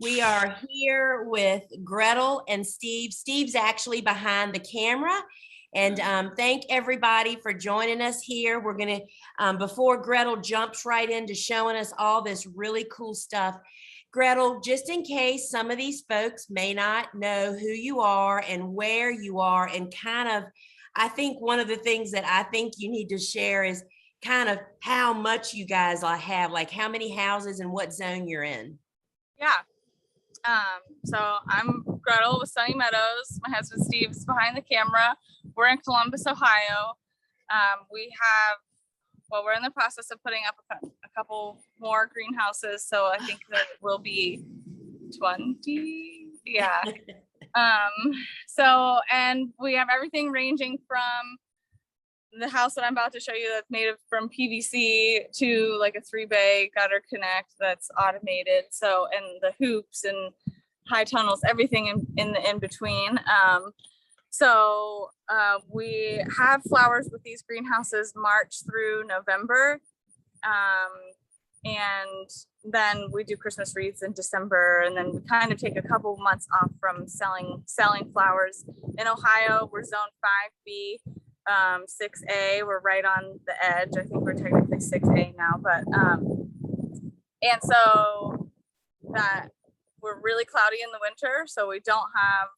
We are here with Gretel and Steve. Steve's actually behind the camera. And thank everybody for joining us here. We're going to, before Gretel jumps right into showing us all this really cool stuff, Gretel, just in case some of these folks may not know who you are and where you are, and kind of, I think one of the things that I think you need to share is kind of how much you guys have, like how many houses and what zone you're in. Yeah. So I'm Gretel with Sunny Meadows. My husband Steve's behind the camera. We're in Columbus, Ohio. We're in the process of putting up a couple more greenhouses. So I think that will be 20. Yeah. And we have everything ranging from the house that I'm about to show you that's made from PVC to like a 3-bay gutter connect that's automated. So, and the hoops and high tunnels, everything in between. We have flowers with these greenhouses March through November. And then we do Christmas wreaths in December, and then we kind of take a couple months off from selling flowers. In Ohio, we're zone 5B. 6A, we're right on the edge. I think we're technically 6A now, but and so that we're really cloudy in the winter, so we don't have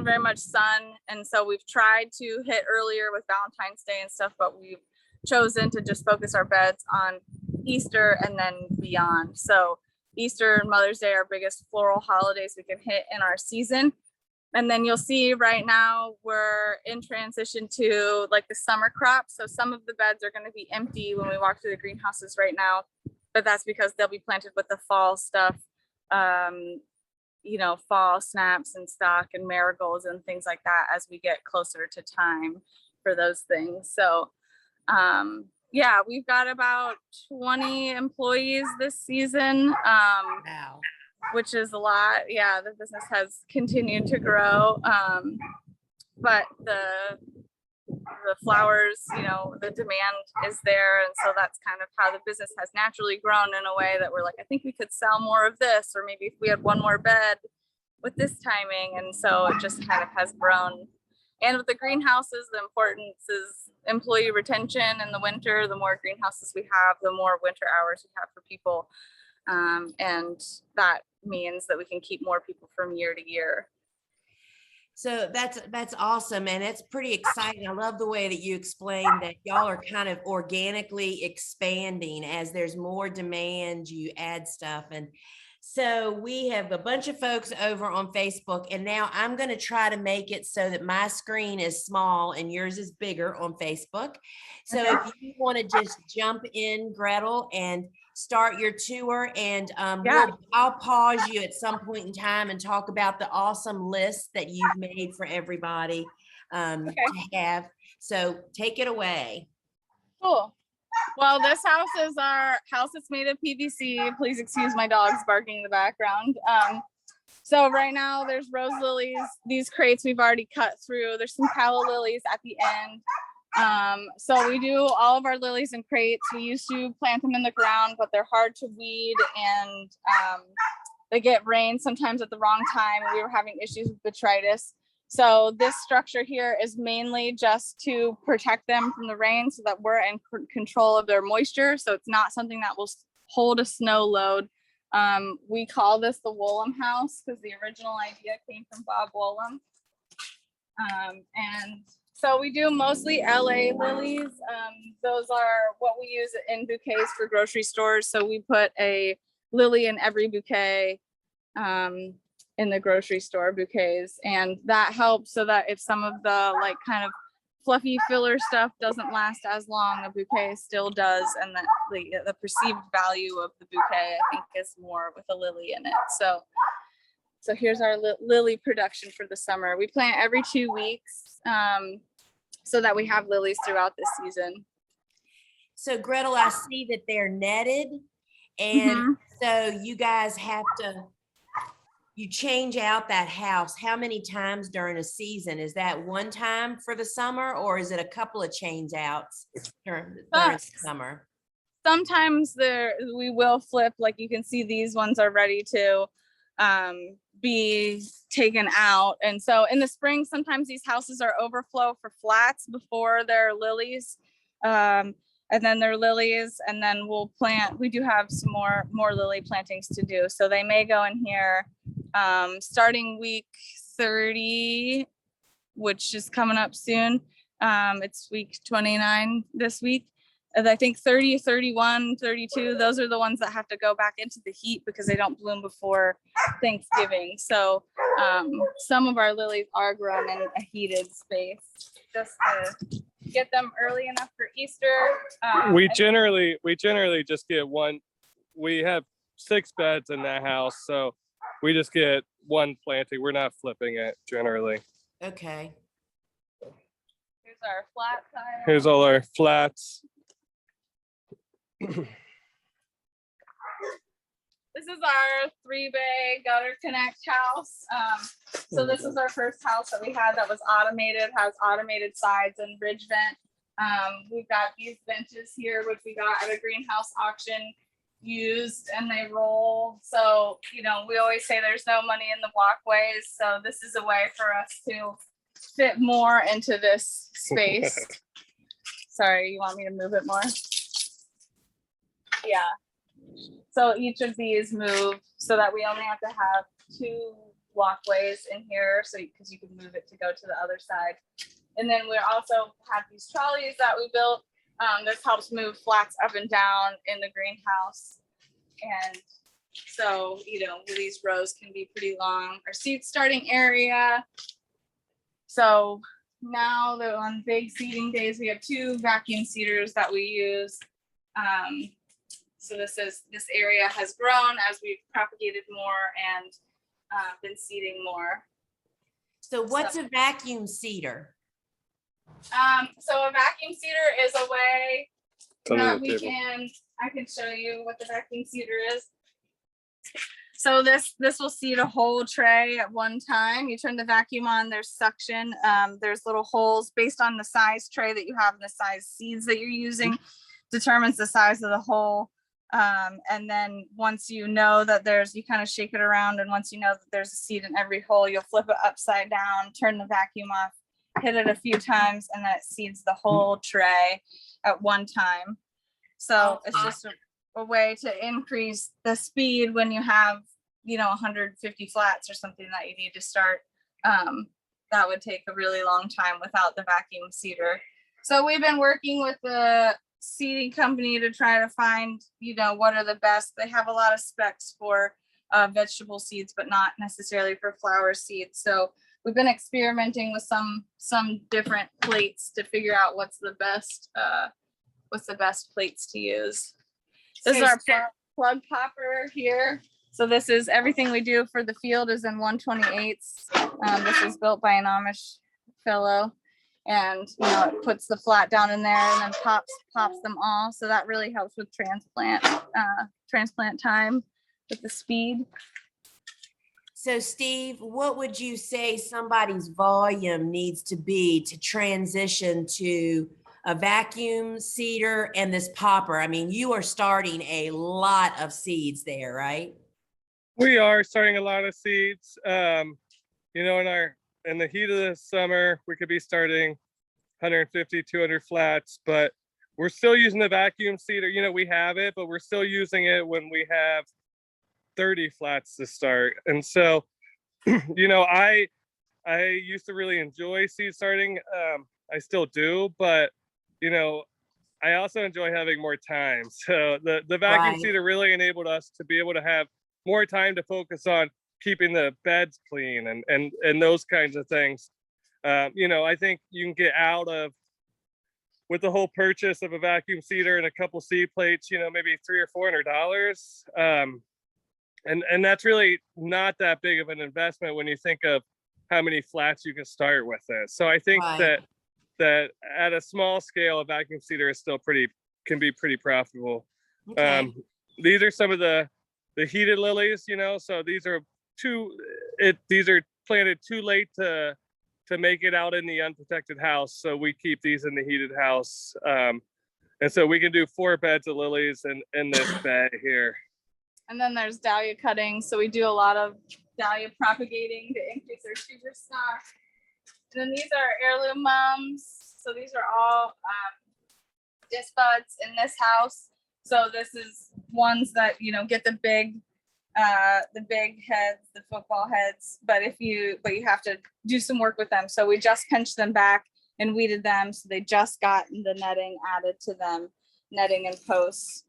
very much sun, and so we've tried to hit earlier with Valentine's Day and stuff, but we've chosen to just focus our beds on Easter and then beyond. So Easter and Mother's Day are our biggest floral holidays we can hit in our season. And then you'll see right now we're in transition to like the summer crop. So some of the beds are going to be empty when we walk through the greenhouses right now, but that's because they'll be planted with the fall stuff, fall snaps and stock and marigolds and things like that as we get closer to time for those things. So we've got about 20 employees this season. Wow. Which is a lot. Yeah, the business has continued to grow. But the flowers, the demand is there. And so that's kind of how the business has naturally grown in a way that we're like, I think we could sell more of this, or maybe if we had one more bed with this timing. And so it just kind of has grown. And with the greenhouses, the importance is employee retention in the winter. The more greenhouses we have, the more winter hours we have for people. And that means that we can keep more people from year to year. So that's awesome, and it's pretty exciting. I love the way that you explained that y'all are kind of organically expanding as there's more demand, you add stuff. And so we have a bunch of folks over on Facebook, and now I'm going to try to make it so that my screen is small and yours is bigger on Facebook. So if you want to just jump in, Gretel, and start your tour, and I'll pause you at some point in time and talk about the awesome list that you've made for everybody to have. So take it away. Cool. Well, this house is our house that's made of PVC. Please excuse my dogs barking in the background. So right now there's rose lilies. These crates we've already cut through. There's some calla lilies at the end. So we do all of our lilies in crates. We used to plant them in the ground, but they're hard to weed, and they get rain sometimes at the wrong time. We were having issues with botrytis. So this structure here is mainly just to protect them from the rain so that we're in control of their moisture. So it's not something that will hold a snow load. We call this the Woolham house because the original idea came from Bob Woolham. And so we do mostly LA lilies. Those are what we use in bouquets for grocery stores. So we put a lily in every bouquet in the grocery store bouquets. And that helps so that if some of the like kind of fluffy filler stuff doesn't last as long, a bouquet still does. And that the perceived value of the bouquet, I think, is more with a lily in it. So here's our lily production for the summer. We plant every 2 weeks so that we have lilies throughout the season. So Gretel, I see that they're netted, and so you guys have to, you change out that house how many times during a season? Is that one time for the summer, or is it a couple of change outs during the summer? sometimes we will flip, like you can see these ones are ready to be taken out. And so in the spring, sometimes these houses are overflow for flats before they're lilies. And then they're lilies, and then we do have some more lily plantings to do. So they may go in here starting week 30, which is coming up soon. It's week 29 this week. And I think 30, 31, 32, those are the ones that have to go back into the heat because they don't bloom before Thanksgiving. So some of our lilies are grown in a heated space just to get them early enough for Easter. We generally just get one. We have 6 beds in that house, so we just get one planting. We're not flipping it generally. Okay. Here's our flat tile. Here's all our flats. This is our 3-bay gutter connect house. So this is our first house that we had that was automated, has automated sides and bridge vent. We've got these benches here, which we got at a greenhouse auction used, and they roll. So, you know, we always say there's no money in the walkways. So this is a way for us to fit more into this space. Sorry, you want me to move it more? Yeah. So each of these move so that we only have to have 2 walkways in here. So because you can move it to go to the other side. And then we also have these trolleys that we built. This helps move flats up and down in the greenhouse. And so, you know, these rows can be pretty long. Our seed starting area. So now that on big seeding days, we have 2 vacuum seeders that we use. So this area has grown as we've propagated more and been seeding more. So what's a vacuum seeder? So a vacuum seeder is a way that I can show you what the vacuum seeder is. So this will seed a whole tray at one time. You turn the vacuum on, there's suction. There's little holes based on the size tray that you have and the size seeds that you're using determines the size of the hole. And then once you know that you kind of shake it around, and once you know that there's a seed in every hole, you'll flip it upside down, turn the vacuum off, hit it a few times, and that seeds the whole tray at one time. So it's just a way to increase the speed when you have, you know, 150 flats or something that you need to start. That would take a really long time without the vacuum seeder. So we've been working with the seeding company to try to find, you know, what are the best. They have a lot of specs for vegetable seeds, but not necessarily for flower seeds. So we've been experimenting with some different plates to figure out what's the best plates to use. This is our plug popper here. So this is everything we do for the field is in 1/28. This is built by an Amish fellow. And you know, it puts the flat down in there and then pops them all. So that really helps with transplant time with the speed. So Steve, what would you say somebody's volume needs to be to transition to a vacuum seeder and this popper? I mean, you are starting a lot of seeds there, right? We are starting a lot of seeds. You know, in the heat of the summer, we could be starting 150, 200 flats, but we're still using the vacuum seeder. You know, we have it, but we're still using it when we have 30 flats to start. And so, you know, I used to really enjoy seed starting. I still do, but, you know, I also enjoy having more time. So the vacuum seeder really enabled us to be able to have more time to focus on keeping the beds clean and those kinds of things. You know, I think you can get out of, with the whole purchase of a vacuum seeder and a couple seed plates, you know, maybe $300 or $400. And that's really not that big of an investment when you think of how many flats you can start with it. So I think that at a small scale, a vacuum seeder is still can be pretty profitable. Okay. These are some of the heated lilies, you know, so these are planted too late to make it out in the unprotected house. So we keep these in the heated house. And And so we can do 4 beds of lilies in this bay here. And then there's dahlia cutting. So we do a lot of dahlia propagating to increase our tuber stock. And then these are heirloom mums. So these are all disc buds in this house. So this is ones that, you know, get the big heads, the football heads, but you have to do some work with them. So we just pinched them back and weeded them. So they just got the netting added to them, netting and posts.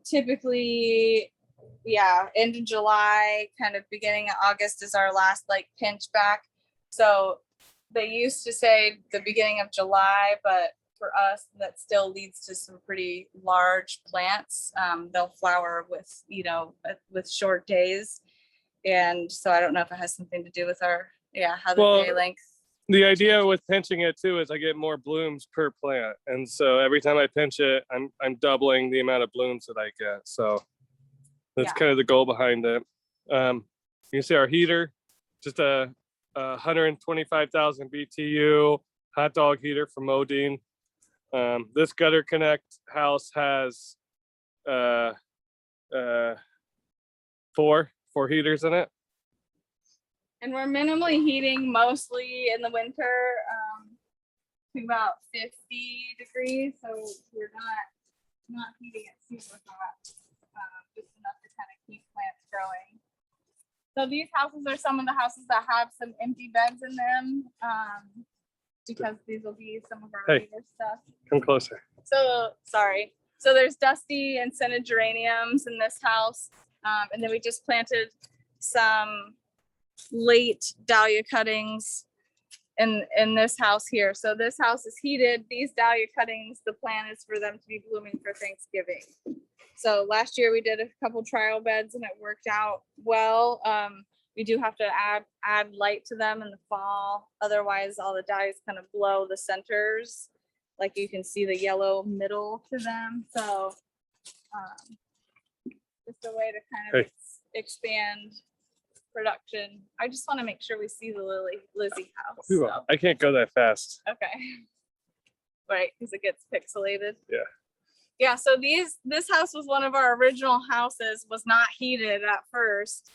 Typically, yeah, end of July, kind of beginning of August is our last like pinch back. So they used to say the beginning of July, but for us, that still leads to some pretty large plants. They'll flower with, you know, with short days. And so I don't know if it has something to do with our, how the day length. The idea with pinching it too is I get more blooms per plant. And so every time I pinch it, I'm doubling the amount of blooms that I get. So that's kind of the goal behind it. You can see our heater, just a 125,000 BTU hot dog heater from Modine. This Gutter Connect house has four heaters in it. And we're minimally heating mostly in the winter to about 50 degrees. So we're not heating it super hot, just enough to kind of keep plants growing. So these houses are some of the houses that have some empty beds in them, because these will be some of our later stuff. Come closer. So sorry. So there's dusty and scented geraniums in this house. And then we just planted some late dahlia cuttings in this house here. So this house is heated. These dahlia cuttings, the plan is for them to be blooming for Thanksgiving. So last year we did a couple trial beds and it worked out well. We do have to add light to them in the fall. Otherwise, all the dahlias kind of blow the centers. Like you can see the yellow middle to them. So just a way to kind of expand production. I just want to make sure we see the Lizzie house. So. I can't go that fast. Okay. Right, because it gets pixelated. Yeah. Yeah, so this house was one of our original houses, was not heated at first,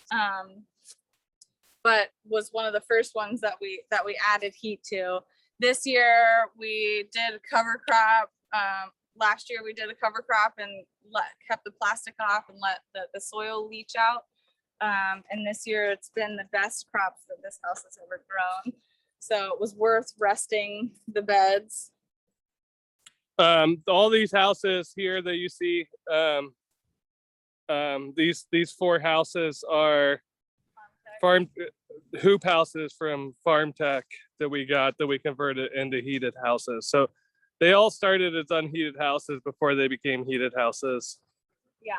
but was one of the first ones that we added heat to. This year we did a cover crop. Last year we did a cover crop and kept the plastic off and let the soil leach out. And this year it's been the best crops that this house has ever grown. So it was worth resting the beds. All these houses here that you see, these 4 houses are hoop houses from Farm Tech that we converted into heated houses. So they all started as unheated houses before they became heated houses. Yeah.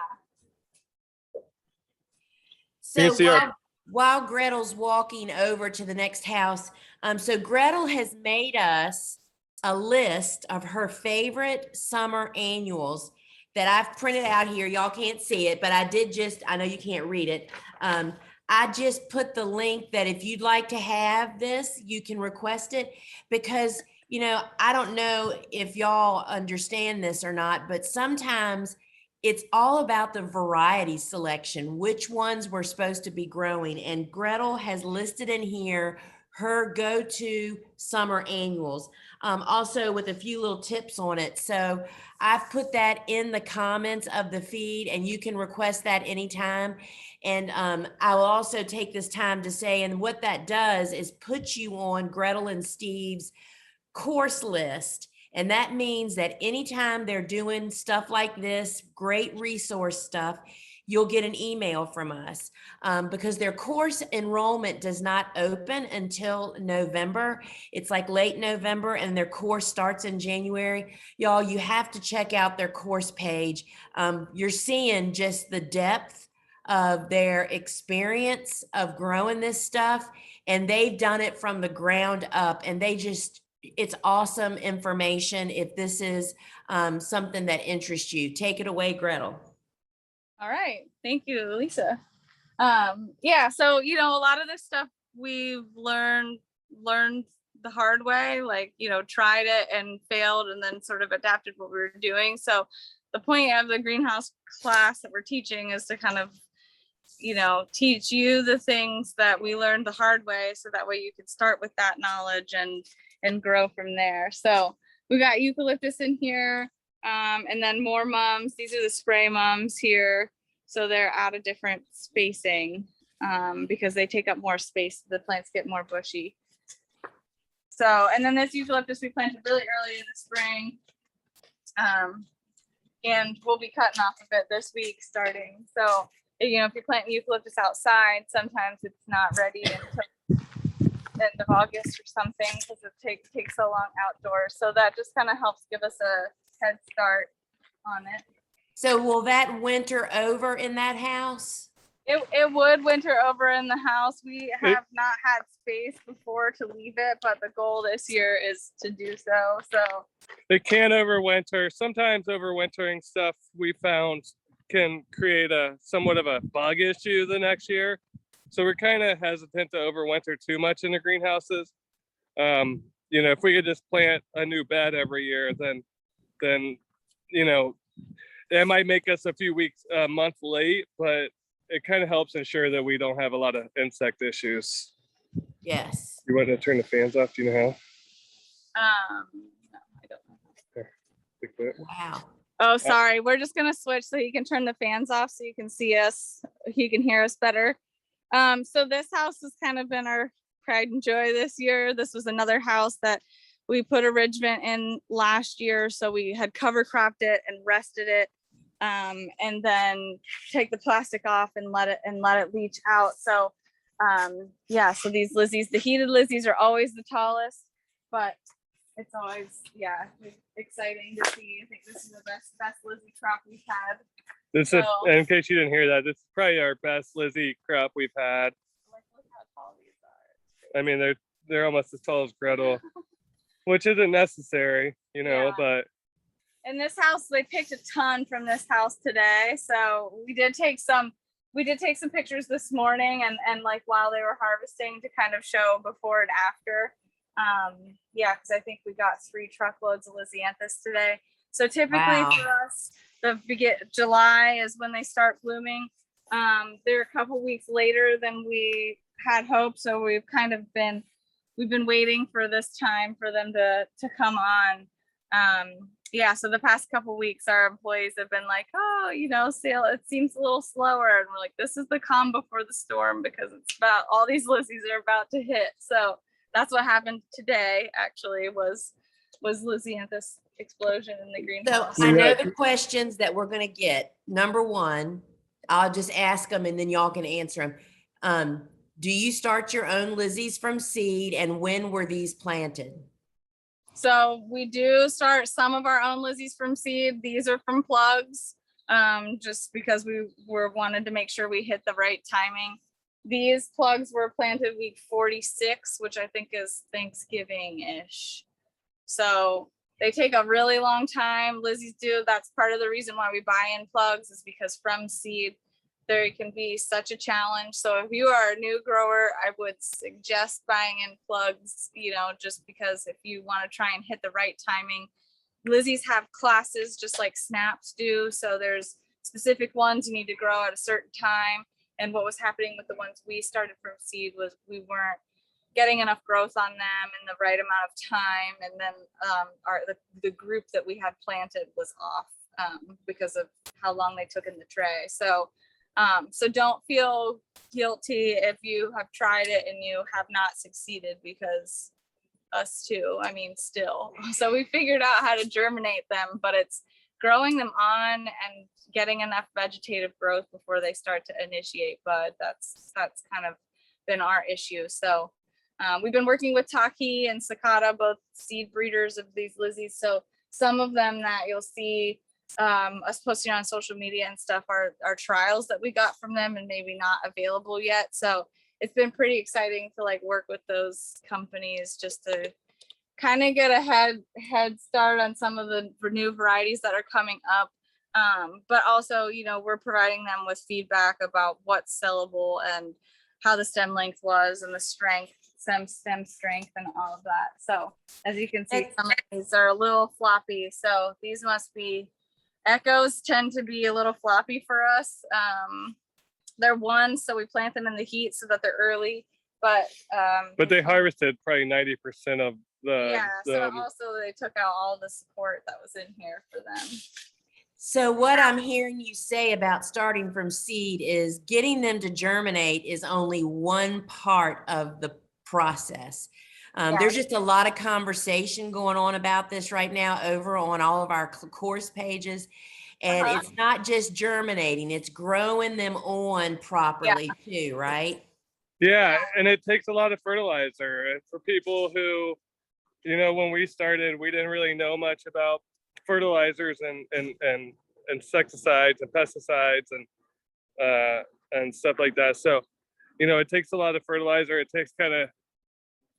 So while Gretel's walking over to the next house, so Gretel has made us a list of her favorite summer annuals that I've printed out here. Y'all can't see it, but I know you can't read it. I just put the link that if you'd like to have this, you can request it, because, you know, I don't know if y'all understand this or not, but sometimes it's all about the variety selection, which ones we're supposed to be growing. And Gretel has listed in here her go-to summer annuals, also with a few little tips on it. So I've put that in the comments of the feed, and you can request that anytime. And I will also take this time to say, and what that does is put you on Gretel and Steve's course list. And that means that anytime they're doing stuff like this, great resource stuff, you'll get an email from us, because their course enrollment does not open until November. It's like late November, and their course starts in January. Y'all, you have to check out their course page. You're seeing just the depth of their experience of growing this stuff, and they've done it from the ground up, and it's awesome information. If this is something that interests you, take it away, Gretel. All right. Thank you, Lisa. Yeah. So, you know, a lot of this stuff we've learned the hard way, like, tried it and failed and then sort of adapted what we were doing. So the point of the greenhouse class that we're teaching is to kind of, teach you the things that we learned the hard way. So that way you can start with that knowledge and grow from there. So we got eucalyptus in here, and then more mums. These are the spray mums here. So they're at a different spacing because they take up more space. The plants get more bushy. So, and then this eucalyptus we planted really early in the spring. And we'll be cutting off of it this week starting. So, if you're planting eucalyptus outside, sometimes it's not ready until end of August or something because it takes so long outdoors. So that just kind of helps give us a head start on it. So will that winter over in that house? It would winter over in the house. We have not had space before to leave it, but the goal this year is to do so. So they can overwinter. Sometimes overwintering stuff we found can create a somewhat of a bug issue the next year. So we're kind of hesitant to overwinter too much in the greenhouses. If we could just plant a new bed every year, then that might make us a month late, but it kind of helps ensure that we don't have a lot of insect issues. Yes. You want to turn the fans off? Do you know how? No, I don't know. There. Wow. Oh, sorry. We're just gonna switch so you can turn the fans off so you can see us, you can hear us better. So this house has kind of been our pride and joy this year. This was another house that we put a ridge vent in last year. So we had cover cropped it and rested it, and then take the plastic off and let it leach out. So so these Lizzies, the heated Lizzies are always the tallest, but it's always, exciting to see. I think this is the best Lizzie crop we've had. This is, in case you didn't hear that, this is probably our best Lizzie crop we've had. Like, look how tall these are. I mean, they're almost as tall as Gretel, which isn't necessary, but. In this house, they picked a ton from this house today. So we did take some pictures this morning and like while they were harvesting to kind of show before and after. Because I think we got 3 truckloads of Lisianthus today. So typically for us, July is when they start blooming. They're a couple weeks later than we had hoped. So we've been waiting for this time for them to come on. So the past couple weeks, our employees have been like, sale, it seems a little slower. And we're like, this is the calm before the storm because it's about all these Lizzies are about to hit. So that's what happened today, actually, was Lisianthus explosion in the greenhouse. So I know the questions that we're going to get. Number one, I'll just ask them and then y'all can answer them. Do you start your own Lizzies from seed, and when were these planted? So we do start some of our own Lizzies from seed. These are from plugs, just because we wanted to make sure we hit the right timing. These plugs were planted week 46, which I think is Thanksgiving-ish. So they take a really long time. Lizzies do. That's part of the reason why we buy in plugs, is because from seed, there can be such a challenge. So if you are a new grower, I would suggest buying in plugs, just because if you want to try and hit the right timing. Lizzies have classes just like snaps do. So there's specific ones you need to grow at a certain time. And what was happening with the ones we started from seed was we weren't getting enough growth on them in the right amount of time. And then the group that we had planted was off because of how long they took in the tray. So don't feel guilty if you have tried it and you have not succeeded, because us too, still. So we figured out how to germinate them, but it's growing them on and getting enough vegetative growth before they start to initiate bud. That's kind of been our issue. So we've been working with Taki and Sakata, both seed breeders of these Lizzies. So some of them that you'll see us posting on social media and stuff are trials that we got from them and maybe not available yet. So it's been pretty exciting to work with those companies just to kind of get a head start on some of the new varieties that are coming up. But also, we're providing them with feedback about what's sellable and how the stem length was and the strength. stem strength and all of that. So as you can see, It's- some of these are a little floppy. So these must be, Echoes tend to be a little floppy for us. They're ones, so we plant them in the heat so that they're early. But they harvested probably 90% of yeah, so the also they took out all the support that was in here for them. So what I'm hearing you say about starting from seed is getting them to germinate is only one part of the process. There's just a lot of conversation going on about this right now over on all of our course pages. And it's not just germinating, it's growing them on properly too, right? Yeah, and it takes a lot of fertilizer. And for people who, when we started, we didn't really know much about fertilizers and insecticides and pesticides and stuff like that. So, it takes a lot of fertilizer. It takes kind of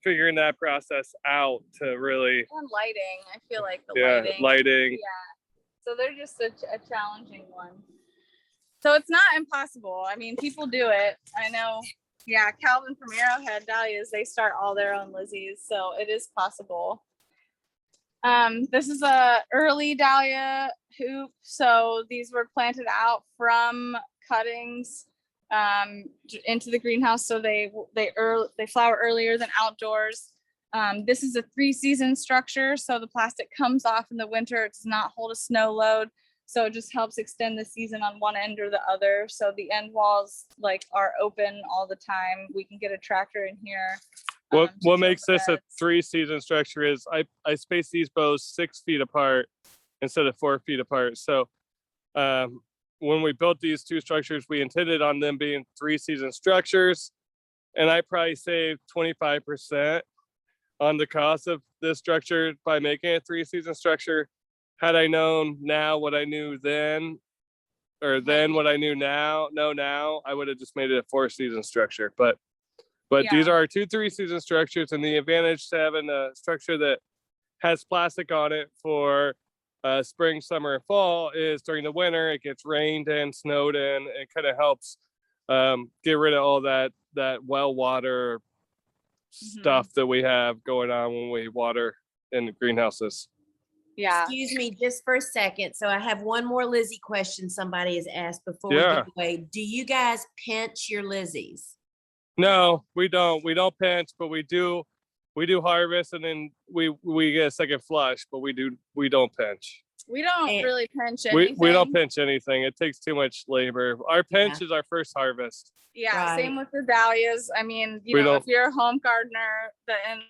figuring that process out to really, And lighting, I feel like the lighting. Yeah. So they're just a challenging one. So it's not impossible. I mean, people do it. I know. Yeah, Calvin from Arrowhead Dahlias, they start all their own Lizzies, so it is possible. This is a early dahlia hoop. So these were planted out from cuttings into the greenhouse. So they flower earlier than outdoors. This is a 3-season structure. So the plastic comes off in the winter. It does not hold a snow load. So it just helps extend the season on one end or the other. So the end walls are open all the time. We can get a tractor in here. What makes this a 3-season structure is I space these bows 6 feet apart instead of 4 feet apart. So when we built these two structures, we intended on them being 3-season structures, and I probably saved 25% on the cost of this structure by making it a 3-season structure. Had I known now what I knew then, or then what I knew now, I would have just made it a 4-season structure. But these are our 2 3-season structures, and the advantage to having a structure that has plastic on it for spring, summer, and fall is during the winter it gets rained and snowed in. It kind of helps get rid of all that well water stuff that we have going on when we water in the greenhouses. Yeah. Excuse me just for a second. So I have one more Lizzie question somebody has asked before we Yeah. get away. Do you guys pinch your Lizzies? No, we don't. We don't pinch, but we do harvest, and then we get a second flush, but we don't pinch. We don't And- really pinch anything. We don't pinch anything. It takes too much labor. Our pinch is our first harvest. Yeah, Right. same with the dahlias. I mean, We don't- if you're a home gardener, and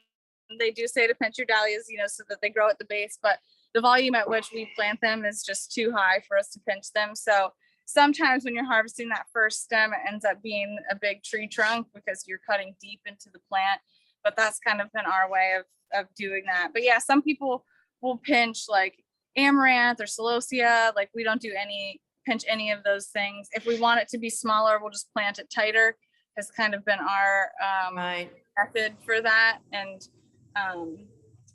they do say to pinch your dahlias, so that they grow at the base, but the volume at which we plant them is just too high for us to pinch them. So sometimes when you're harvesting that first stem, it ends up being a big tree trunk because you're cutting deep into the plant. But that's kind of been our way of doing that. But yeah, some people will pinch like amaranth or celosia. Like we don't pinch any of those things. If we want it to be smaller, we'll just plant it tighter. Has kind of been our Right. method for that. And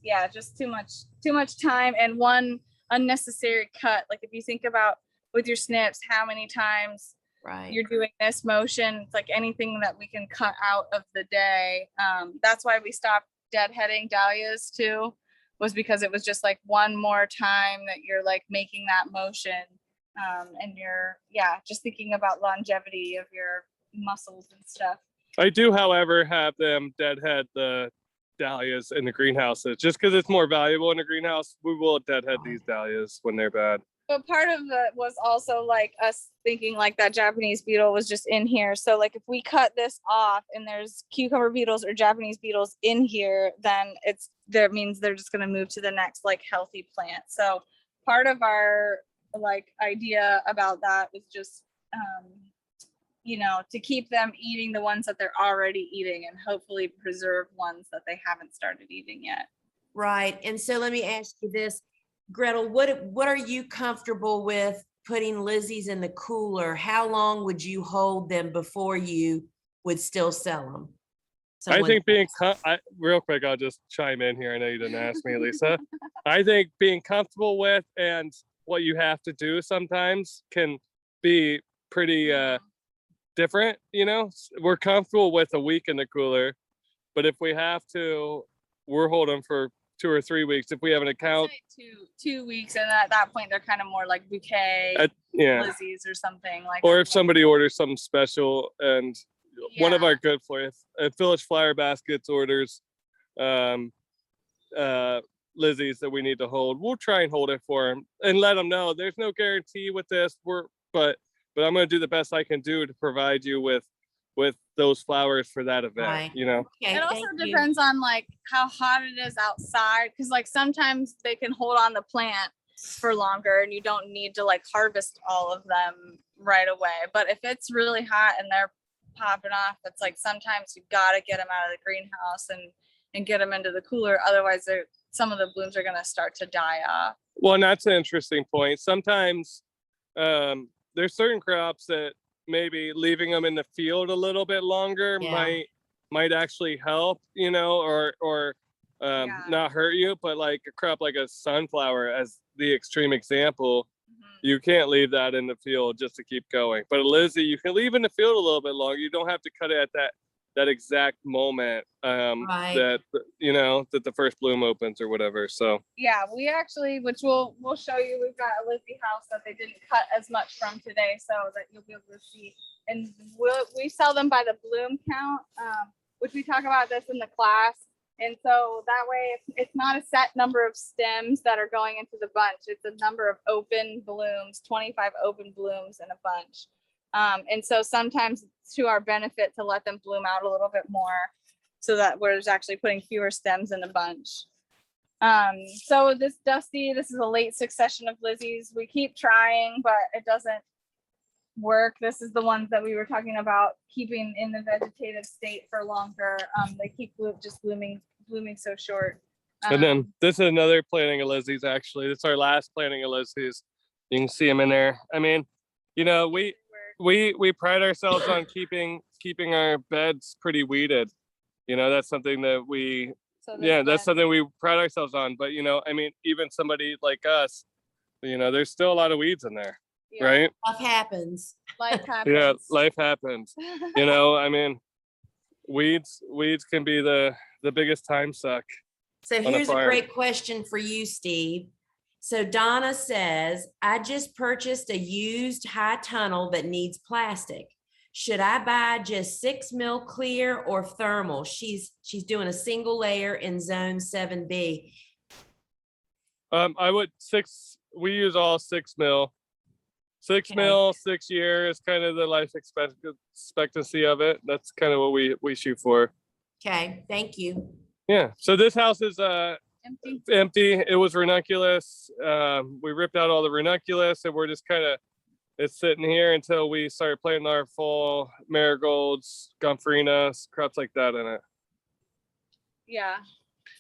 yeah, just too much time and one unnecessary cut. Like if you think about with your snips, how many times Right. you're doing this motion, it's like anything that we can cut out of the day. That's why we stopped deadheading dahlias too, was because it was just like one more time that you're like making that motion. And you're, just thinking about longevity of your muscles and stuff. I do, however, have them deadhead the dahlias in the greenhouses. Just because it's more valuable in the greenhouse, we will deadhead these dahlias when they're bad. But part of it was also like us thinking like that Japanese beetle was just in here. So like if we cut this off and there's cucumber beetles or Japanese beetles in here, then that means they're just going to move to the next like healthy plant. So part of our like idea about that was just to keep them eating the ones that they're already eating and hopefully preserve ones that they haven't started eating yet. Right. And so let me ask you this, Gretel, what are you comfortable with putting Lizzie's in the cooler? How long would you hold them before you would still sell them? I think real quick, I'll just chime in here. I know you didn't ask me, Lisa. I think being comfortable with and what you have to do sometimes can be pretty different. We're comfortable with a week in the cooler, But if we have to, we're holding for 2 or 3 weeks. If we have an account, Say 2 weeks, and at that point they're kind of more like bouquet yeah. Lizzie's or something like. Or that. if somebody orders something special, and one of Yeah. our good if Village Flower Baskets orders Lizzie's that we need to hold, we'll try and hold it for them and let them know there's no guarantee with this. But I'm going to do the best I can do to provide you with those flowers for that event. Right. You know. Okay, It also thank you. depends on like how hot it is outside, because like sometimes they can hold on the plant for longer and you don't need to like harvest all of them right away. But if it's really hot and they're popping off, it's like sometimes you gotta get them out of the greenhouse and get them into the cooler. Otherwise, some of the blooms are gonna start to die off. Well, and that's an interesting point. Sometimes there's certain crops that maybe leaving them in the field a little bit longer Yeah. might actually help, you know, or Yeah. not hurt you. But like a crop like a sunflower, as the extreme example, Mhm. you can't leave that in the field just to keep going. But a Lizzie, you can leave in the field a little bit longer. You don't have to cut it at that exact moment Right. that, you know, that the first bloom opens or whatever. So Yeah, we actually, which we'll show you, we've got a Lizzie house that they didn't cut as much from today, so that you'll be able to see. And we sell them by the bloom count, which we talk about this in the class. And so that way, it's not a set number of stems that are going into the bunch. It's a number of open blooms, 25 open blooms in a bunch. And so sometimes it's to our benefit to let them bloom out a little bit more, so that we're just actually putting fewer stems in a bunch. So this is a late succession of Lizzie's. We keep trying, but it doesn't work. This is the ones that we were talking about keeping in the vegetative state for longer. They keep just blooming so short. and then this is another planting of Lizzie's. Actually, it's our last planting of Lizzie's. You can see them in there. I mean, you know, we pride ourselves on keeping our beds pretty weeded. You know, that's something that that's something we pride ourselves on. But you know, I mean, even somebody like us, you know, there's still a lot of weeds in there, right? Stuff happens. Life happens. Yeah, life happens. You know, I mean, weeds can be the biggest time suck. So a here's a farm. great question for you, Steve. So Donna says, I just purchased a used high tunnel that needs plastic. Should I buy just 6 mil clear or thermal? She's doing a single layer in zone 7B. I would we use all 6 mil. 6 Okay. mil, 6 years, kind of the life expectancy of it. That's kind of what we shoot for. Okay, thank you. Yeah. So this house is Empty. empty. It was ranunculus. We ripped out all the ranunculus, and we're just kind of, it's sitting here until we start planting our fall marigolds, gomphrena, crops like that in it. Yeah.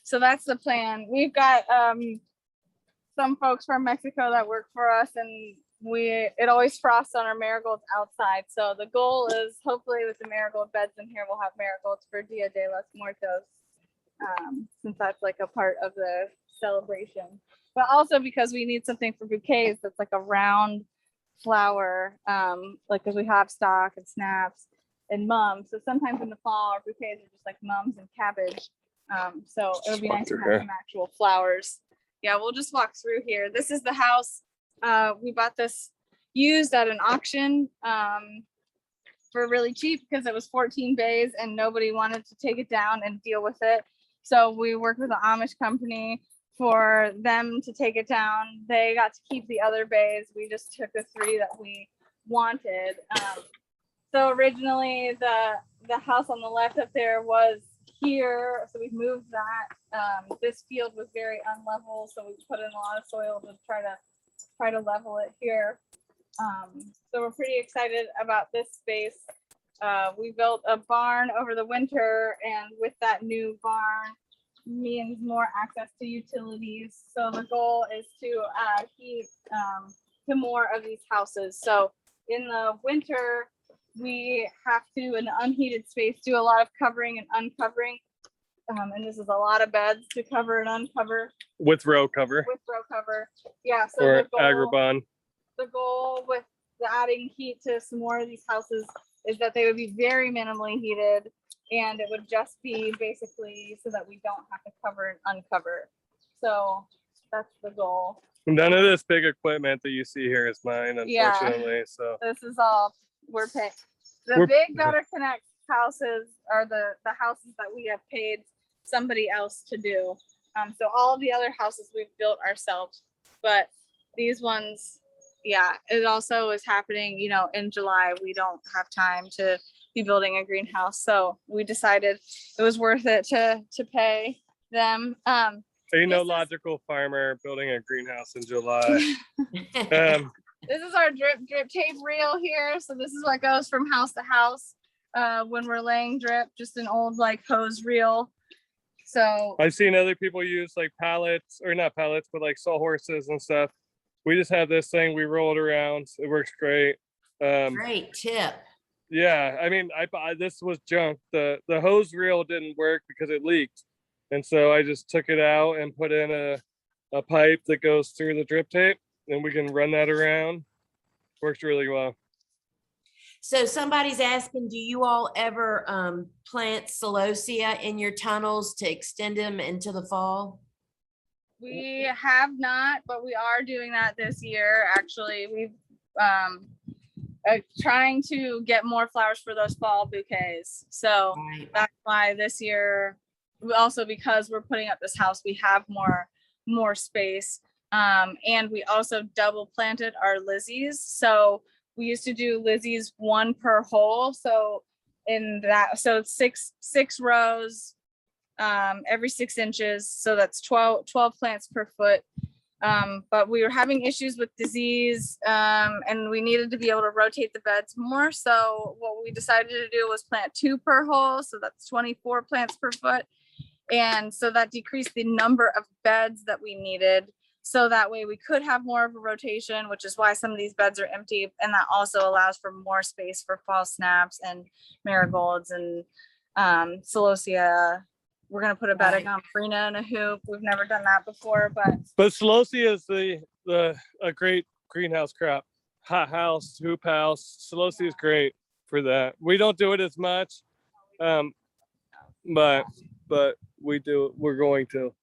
So that's the plan. We've got some folks from Mexico that work for us, and it always frosts on our marigolds outside. So the goal is hopefully with the marigold beds in here, we'll have marigolds for Dia de los Muertos, since that's like a part of the celebration. But also because we need something for bouquets that's like a round flower, like because we have stock and snaps and mums. So sometimes in the fall, our bouquets are just like mums and cabbage. So it would be nice to have some actual flowers. Yeah, we'll just walk through here. This is the house. We bought this used at an auction for really cheap because it was 14 bays and nobody wanted to take it down and deal with it. So we worked with an Amish company for them to take it down. They got to keep the other bays. We just took the 3 that we wanted. So originally the house on the left up there was here, so we moved that. This field was very unlevel, so we put in a lot of soil to try to level it here. So we're pretty excited about this space. We built a barn over the winter, and with that new barn means more access to utilities. So the goal is to add heat to more of these houses. So in the winter, we have to, in the unheated space, do a lot of covering and uncovering. And this is a lot of beds to cover and uncover. With row cover. With row cover. Yeah. So Or the goal, agribon. The goal with adding heat to some more of these houses is that they would be very minimally heated. and it would just be basically so that we don't have to cover and uncover. So that's the goal. None of this big equipment that you see here is mine, Yeah. unfortunately. So This is all we're paying. The We're- big Gutter Connect houses are the houses that we have paid somebody else to do. So all of the other houses we've built ourselves, but these ones, yeah, it also is happening, you know, in July. We don't have time to be building a greenhouse. So we decided it was worth it to pay them. ain't no This is- logical farmer building a greenhouse in July. Um, This is our drip tape reel here. So this is what goes from house to house when we're laying drip, just an old like hose reel. So I've seen other people use like pallets, or not pallets, but like sawhorses and stuff. We just have this thing, we roll it around. It works great. Great tip. Yeah, I mean, this was junk. The hose reel didn't work because it leaked, and so I just took it out and put in a pipe that goes through the drip tape, and we can run that around. Works really well. So somebody's asking, do you all ever plant celosia in your tunnels to extend them into the fall? we have not, but we are doing that this year. Actually, we've trying to get more flowers for those fall bouquets. So Right. that's why this year, also because we're putting up this house, we have more space. And we also double planted our Lizzies. So we used to do Lizzies one per hole. So in that, so it's six rows, every 6 inches. So that's 12 plants per foot. But we were having issues with disease, and we needed to be able to rotate the beds more. So what we decided to do was plant 2 per hole. So that's 24 plants per foot. And so that decreased the number of beds that we needed. So that way we could have more of a rotation, which is why some of these beds are empty. And that also allows for more space for fall snaps and marigolds and celosia. We're gonna put a Right. bedagonfrena in a hoop. We've never done that before, but But celosia is a great greenhouse crop. Hot house, hoop house. Celosia is great for that. We don't do it as much, but we do. We're going to.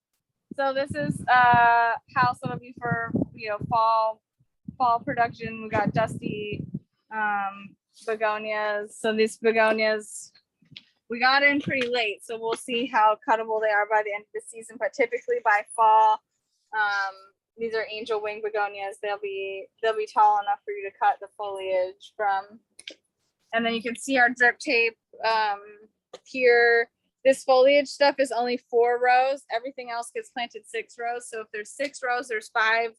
so this is a house that'll be for, you know, fall production. We got dusty begonias. So these begonias, we got in pretty late, so we'll see how cuttable they are by the end of the season. But typically by fall, these are angel wing begonias. They'll be tall enough for you to cut the foliage from. And then you can see our drip tape here. This foliage stuff is only 4 rows. Everything else gets planted 6 rows. So if there's 6 rows, there's 5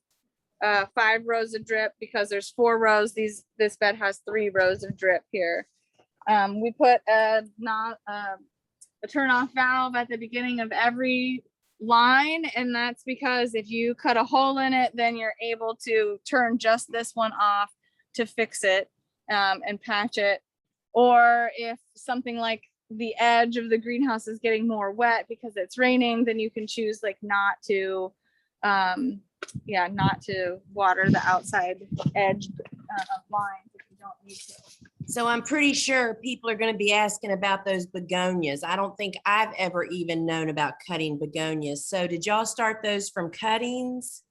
rows of drip. Because there's 4 rows, this bed has 3 rows of drip here. We put a turn off valve at the beginning of every line, and that's because if you cut a hole in it, then you're able to turn just this one off to fix it and patch it. Or if something like the edge of the greenhouse is getting more wet because it's raining, then you can choose like not to water the outside edge lines if you don't need to. So I'm pretty sure people are going to be asking about those begonias. I don't think I've ever even known about cutting begonias. So did y'all start those from cuttings?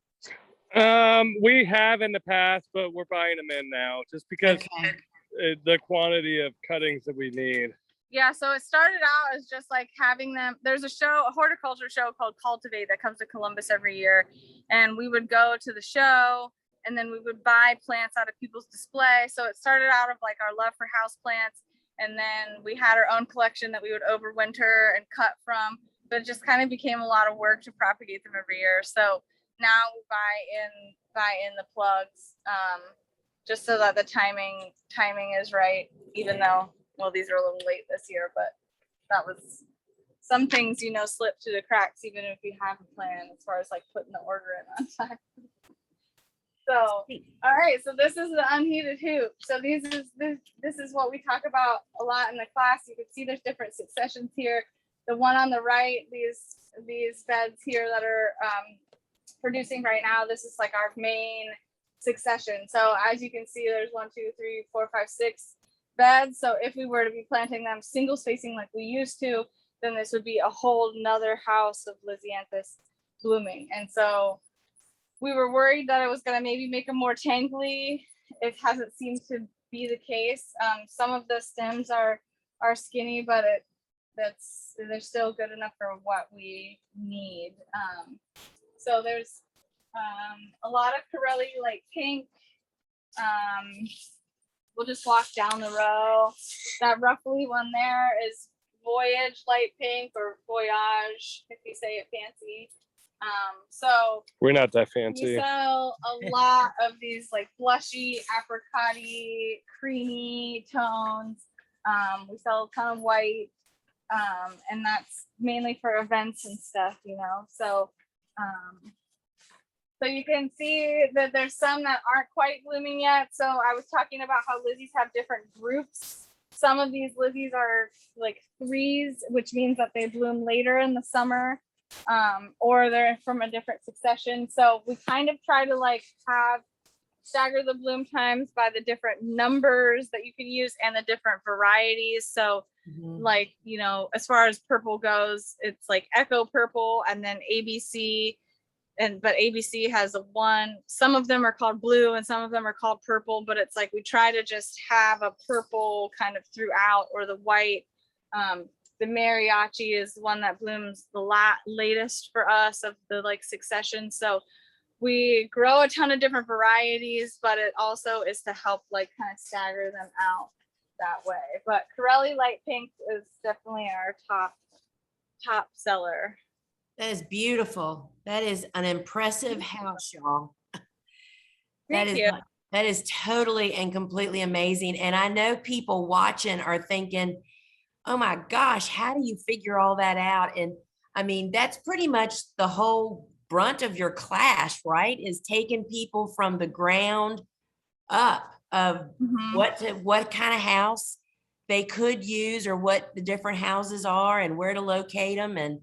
We have in the past, but we're buying them in now just because Okay. the quantity of cuttings that we need. Yeah, so it started out as just like having them. There's a horticulture show called Cultivate that comes to Columbus every year. And we would go to the show and then we would buy plants out of people's display. So it started out of like our love for house plants. And then we had our own collection that we would overwinter and cut from. But it just kind of became a lot of work to propagate them every year. So now we buy in the plugs just so that the timing is right, even though, well, these are a little late this year, but that was some things, you know, slip through the cracks, even if you have a plan as far as like putting the order in on time. So, all right, so this is the unheated hoop. So this is what we talk about a lot in the class. You can see there's different successions here. The one on the right, these beds here that are producing right now, this is like our main succession. So as you can see, there's 1, 2, 3, 4, 5, 6 beds. So if we were to be planting them single spacing like we used to, then this would be a whole nother house of Lisianthus blooming. And so we were worried that it was going to maybe make them more tangly. It hasn't seemed to be the case. Some of the stems are skinny, but they're still good enough for what we need. So there's a lot of Corelli light pink. We'll just walk down the row. That roughly one there is Voyage light pink, or Voyage if you say it fancy. So We're not that we fancy. sell a lot of these like blushy, apricot-y, creamy tones. We sell a ton of white, and that's mainly for events and stuff, you know. So so you can see that there's some that aren't quite blooming yet. So I was talking about how Lizzies have different groups. Some of these Lizzies are like threes, which means that they bloom later in the summer, or they're from a different succession. So we kind of try to like stagger the bloom times by the different numbers that you can use and the different varieties. So like, you know, as far as purple goes, it's like Echo Purple and then ABC. But ABC has a one. Some of them are called blue and some of them are called purple, but it's like we try to just have a purple kind of throughout, or the white. The Mariachi is one that blooms the latest for us of the like succession. So we grow a ton of different varieties, but it also is to help like kind of stagger them out that way. But Corelli light pink is definitely our top seller. That is beautiful. That is an impressive house, y'all. Thank you. That is totally and completely amazing. And I know people watching are thinking, oh my gosh, how do you figure all that out? And I mean, that's pretty much the whole brunt of your class, right? Is taking people from the ground up of what kind of house they could use, or what the different houses are and where to locate them, and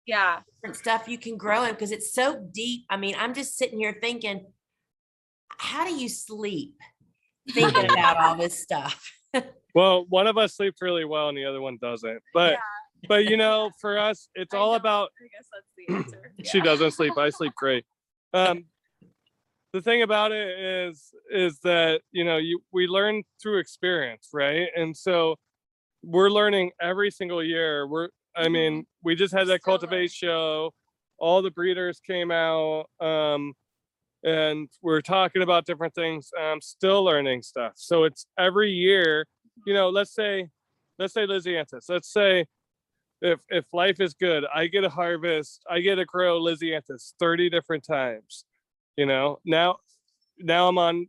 yeah, different stuff you can grow in, because it's so deep. I mean, I'm just sitting here thinking, how do you sleep thinking about all this stuff? Well, one of us sleeps really well and the other one doesn't. But you know, for us, it's all about. I guess that's the answer. She doesn't sleep. I sleep great. The thing about it is that, you know, we learn through experience, right? And so we're learning every single year. I mean, we just had that Cultivate show. All the breeders came out, and we're talking about different things. I'm still learning stuff. So it's every year, you know, let's say Lisianthus. Let's say if life is good, I get to grow Lisianthus 30 different times. You know, now I'm on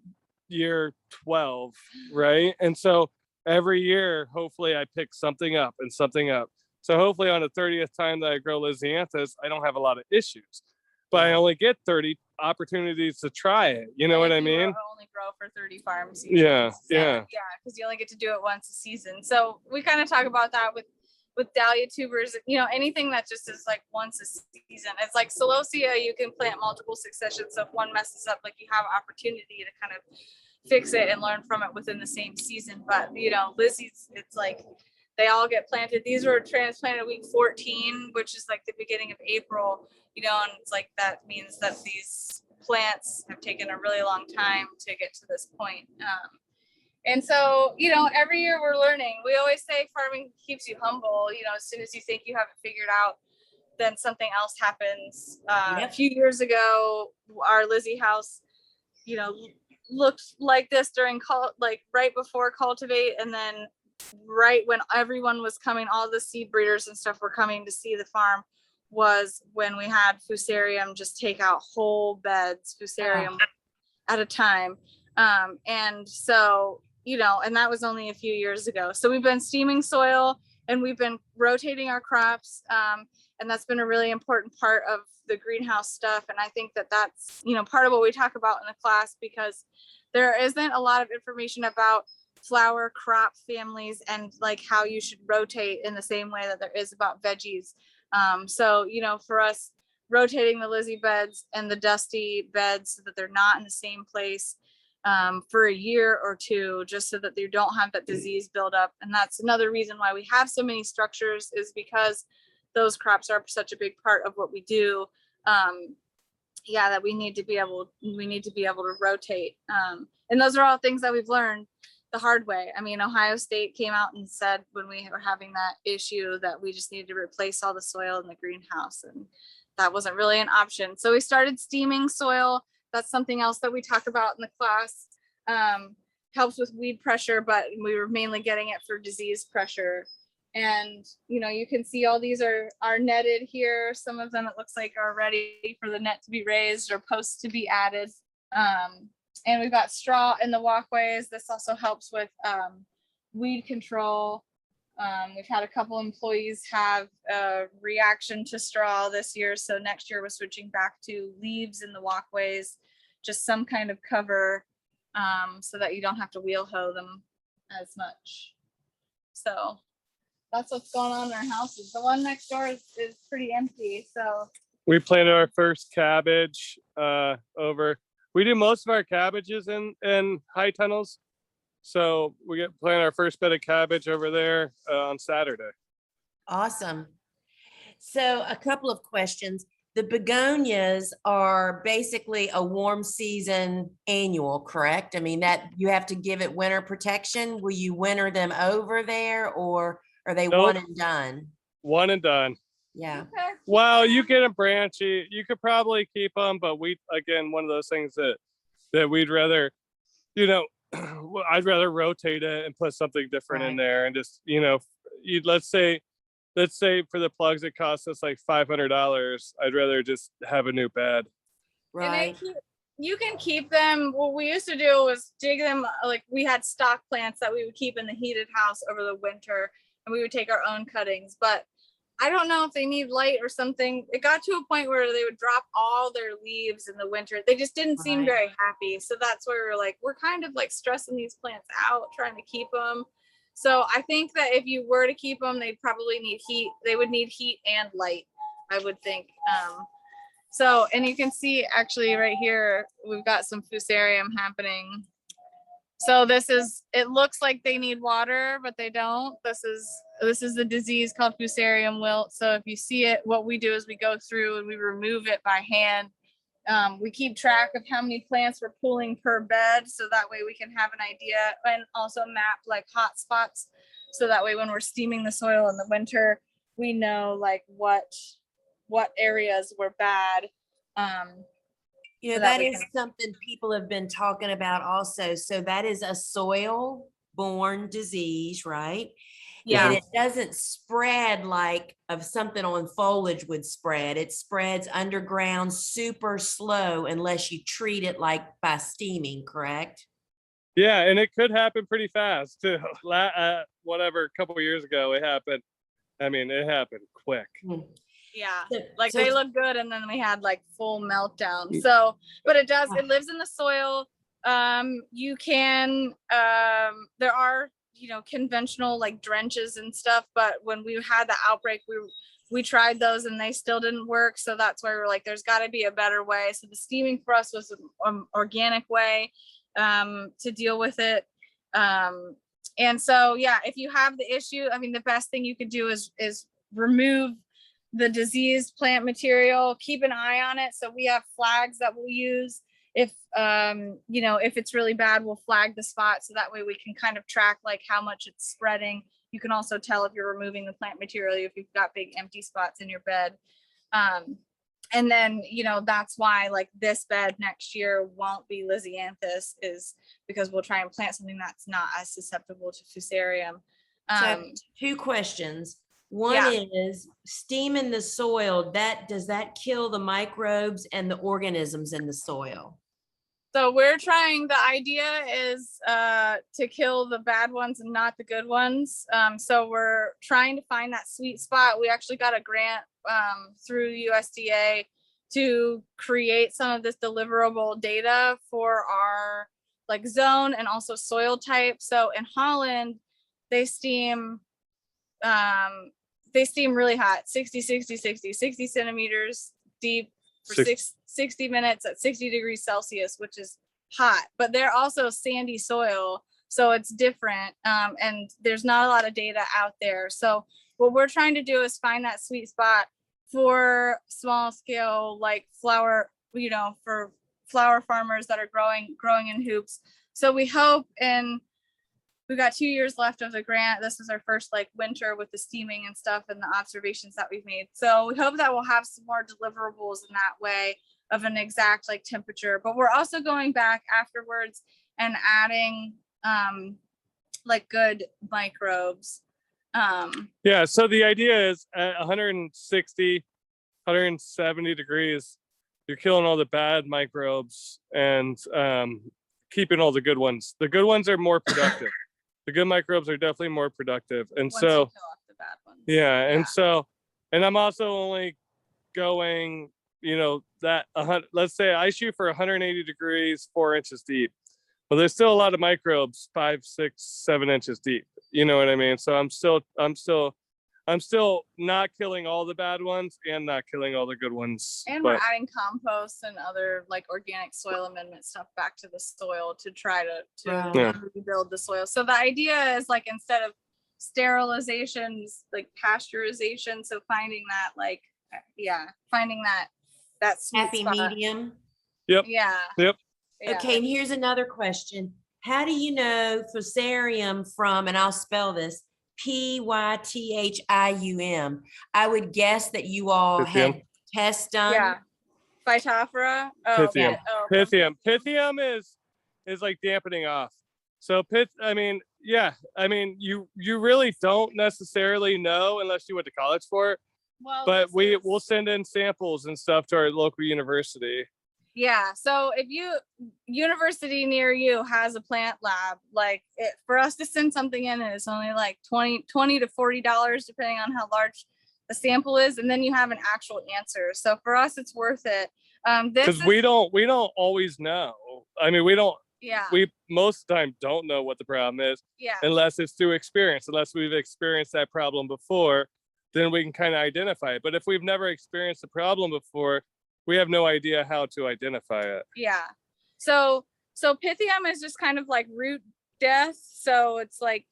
year 12, right? And so every year, hopefully I pick something up and something up. So hopefully on the 30th time that I grow Lisianthus, I don't have a lot of issues, but I only get 30 opportunities to try it. You know what I mean? Only grow for 30 farm seasons. Yeah. Because you only get to do it once a season. So we kind of talk about that with dahlia tubers, you know, anything that just is like once a season. It's like celosia, you can plant multiple successions. So if one messes up, like you have opportunity to kind of fix it and learn from it within the same season. But you know, Lizzie's, it's like they all get planted. These were transplanted week 14, which is like the beginning of April, you know, and it's like that means that these plants have taken a really long time to get to this point. And so, you know, every year we're learning. We always say farming keeps you humble. You know, as soon as you think you have it figured out, then something else happens. A few years ago, our Lizzie house, you know, looked like this during right before Cultivate, and then right when everyone was coming, all the seed breeders and stuff were coming to see the farm, was when we had Fusarium just take out whole beds, Fusarium at a time. And so, you know, and that was only a few years ago. So we've been steaming soil and we've been rotating our crops. And that's been a really important part of the greenhouse stuff. And I think that that's, you know, part of what we talk about in the class, because there isn't a lot of information about flower crop families and like how you should rotate in the same way that there is about veggies. So, you know, for us, rotating the Lizzie beds and the dusty beds so that they're not in the same place for a year or two, just so that you don't have that disease buildup. And that's another reason why we have so many structures, is because those crops are such a big part of what we do. Yeah, that we need to be able to rotate. And those are all things that we've learned the hard way. I mean, Ohio State came out and said when we were having that issue that we just needed to replace all the soil in the greenhouse, and that wasn't really an option. So we started steaming soil. That's something else that we talk about in the class. Helps with weed pressure, but we were mainly getting it for disease pressure. And you can see all these are netted here. Some of them it looks like are ready for the net to be raised or posts to be added. And we've got straw in the walkways. This also helps with weed control. We've had a couple employees have a reaction to straw this year. So next year we're switching back to leaves in the walkways, just some kind of cover, so that you don't have to wheel hoe them as much. So that's what's going on in our houses. The one next door is pretty empty. So We planted our first cabbage over. We do most of our cabbages in high tunnels. So we plant our first bed of cabbage over there on Saturday. Awesome. So a couple of questions. The begonias are basically a warm season annual, correct? I mean, that you have to give it winter protection. Will you winter them over there, or are they Nope. one and done? One and done. Yeah. okay. Well, you get them branchy. You could probably keep them, but one of those things that we'd rather, I'd rather rotate it and put something different in Right. there, and just, let's say for the plugs it costs us like $500. I'd rather just have a new bed. Right. You can keep them. What we used to do was dig them, like we had stock plants that we would keep in the heated house over the winter, and we would take our own cuttings. But I don't know if they need light or something. It got to a point where they would drop all their leaves in the winter. They just didn't seem Right. very happy. So that's where we're like, we're kind of like stressing these plants out, trying to keep them. So I think that if you were to keep them, they'd probably need heat. They would need heat and light, I would think. So, and you can see actually right here, we've got some fusarium happening. So it looks like they need water, but they don't. This is the disease called fusarium wilt. So if you see it, what we do is we go through and we remove it by hand. We keep track of how many plants we're pulling per bed, so that way we can have an idea, and also map like hot spots. So that way when we're steaming the soil in the winter, we know like what areas were bad. So that That we is can- something people have been talking about also. So that is a soil-borne disease, right? Yeah. And it doesn't spread like of something on foliage would spread. It spreads underground super slow unless you treat it like by steaming, correct? Yeah, and it could happen pretty fast too. Whatever, a couple of years ago it happened. I mean, it happened quick. Yeah. So- Like so- they look good, and then we had like full meltdown. So, but it lives in the soil. You can, there are, conventional like drenches and stuff, but when we had the outbreak, we tried those and they still didn't work. So that's why we're like, there's got to be a better way. So the steaming for us was an organic way to deal with it. And so, yeah, if you have the issue, I mean, the best thing you could do is remove the diseased plant material, keep an eye on it. So we have flags that we'll use. If, if it's really bad, we'll flag the spot. So that way we can kind of track like how much it's spreading. You can also tell if you're removing the plant material, if you've got big empty spots in your bed. And then, that's why like this bed next year won't be Lisianthus, is because we'll try and plant something that's not as susceptible to fusarium. So 2 questions. One Yeah. is steaming the soil, does that kill the microbes and the organisms in the soil? So the idea is to kill the bad ones and not the good ones. So we're trying to find that sweet spot. We actually got a grant through USDA to create some of this deliverable data for our like zone and also soil type. So in Holland, they steam really hot, 60 centimeters deep for 60 minutes at 60 degrees Celsius, which is hot, but they're also sandy soil. So it's different. And there's not a lot of data out there. So what we're trying to do is find that sweet spot for small scale, like flower, for flower farmers that are growing in hoops. So we hope, and we've got 2 years left of the grant. This is our first like winter with the steaming and stuff and the observations that we've made. So we hope that we'll have some more deliverables in that way of an exact like temperature, but we're also going back afterwards and adding like good microbes. Yeah, so the idea is at 160, 170 degrees, you're killing all the bad microbes and keeping all the good ones. The good ones are more productive. The good microbes are definitely more productive. And once you so, kill off the bad ones. yeah, Yeah. and so, and I'm also only going, that let's say I shoot for 180 degrees, 4 inches deep. Well, there's still a lot of microbes 5, 6, 7 inches deep. You know what I mean? So I'm still not killing all the bad ones and not killing all the good ones. And we're adding compost and other like organic soil amendment stuff back to the soil to try to Right. Yeah. rebuild the soil. So the idea is like instead of sterilizations, like pasteurization. So finding that finding that sweet Happy spot. medium. Yep. Yeah. Yep. Yeah. Okay, and here's another question. How do you know Fusarium from, and I'll spell this, Pythium? I would guess that you all Pythium. had tests done. Yeah. Phytophthora. Oh, Pythium. okay. Oh, okay. Pythium is like dampening off. So you really don't necessarily know unless you went to college for it. Well, But this we'll is- send in samples and stuff to our local university. Yeah. So if university near you has a plant lab, like for us to send something in, it's only like $20 to $40, depending on how large the sample is. And then you have an actual answer. So for us, it's worth it. Because we don't always know. I mean, we most of the time don't know what the problem is yeah. unless it's through experience, unless we've experienced that problem before, then we can kind of identify it. But if we've never experienced the problem before, we have no idea how to identify it. Yeah. So Pythium is just kind of like root death. So it's like,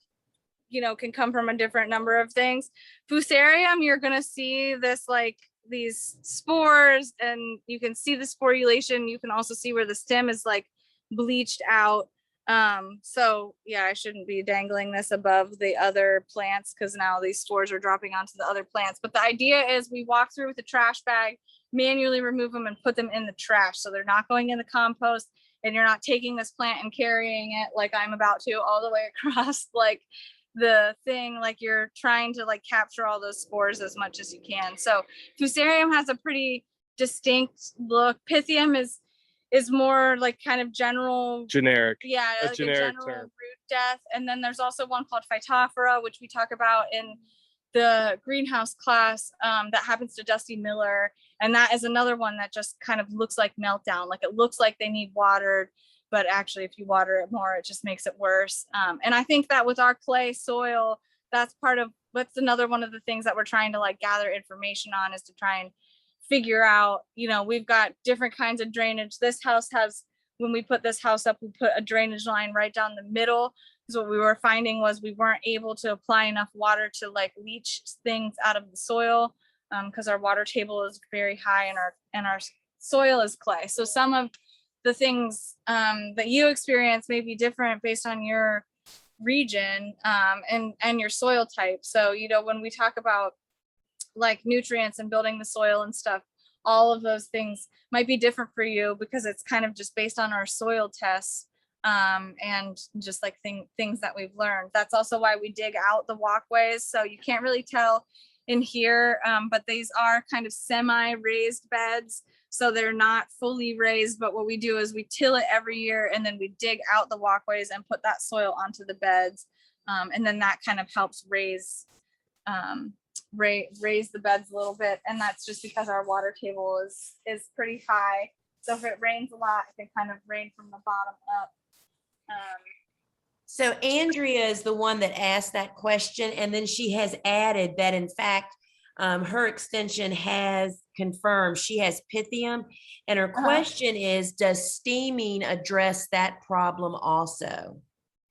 can come from a different number of things. Fusarium, you're going to see this, like these spores, and you can see the sporulation. You can also see where the stem is like bleached out. So yeah, I shouldn't be dangling this above the other plants because now these spores are dropping onto the other plants. But the idea is we walk through with a trash bag, manually remove them and put them in the trash. So they're not going in the compost, and you're not taking this plant and carrying it like I'm about to all the way across like the thing, like you're trying to like capture all those spores as much as you can. So Fusarium has a pretty distinct look. Pythium is more like kind of Generic. yeah, A like generic a general term. root death. And then there's also one called Phytophthora, which we talk about in the greenhouse class, that happens to Dusty Miller. And that is another one that just kind of looks like meltdown. Like it looks like they need watered, but actually if you water it more, it just makes it worse. And I think that with our clay soil, that's another one of the things that we're trying to like gather information on, is to try and figure out, we've got different kinds of drainage. This house has, when we put this house up, we put a drainage line right down the middle. So what we were finding was we weren't able to apply enough water to like leach things out of the soil, because our water table is very high and our soil is clay. So some of the things that you experience may be different based on your region and your soil type. So, when we talk about like nutrients and building the soil and stuff, all of those things might be different for you because it's kind of just based on our soil tests, and just like things that we've learned. That's also why we dig out the walkways. So you can't really tell in here, but these are kind of semi-raised beds. So they're not fully raised, but what we do is we till it every year, and then we dig out the walkways and put that soil onto the beds. And then that kind of helps raise the beds a little bit. And that's just because our water table is pretty high. So if it rains a lot, it can kind of rain from the bottom up. So Andrea is the one that asked that question, and then she has added that in fact, her extension has confirm she has Pythium. And her question is, does steaming address that problem also?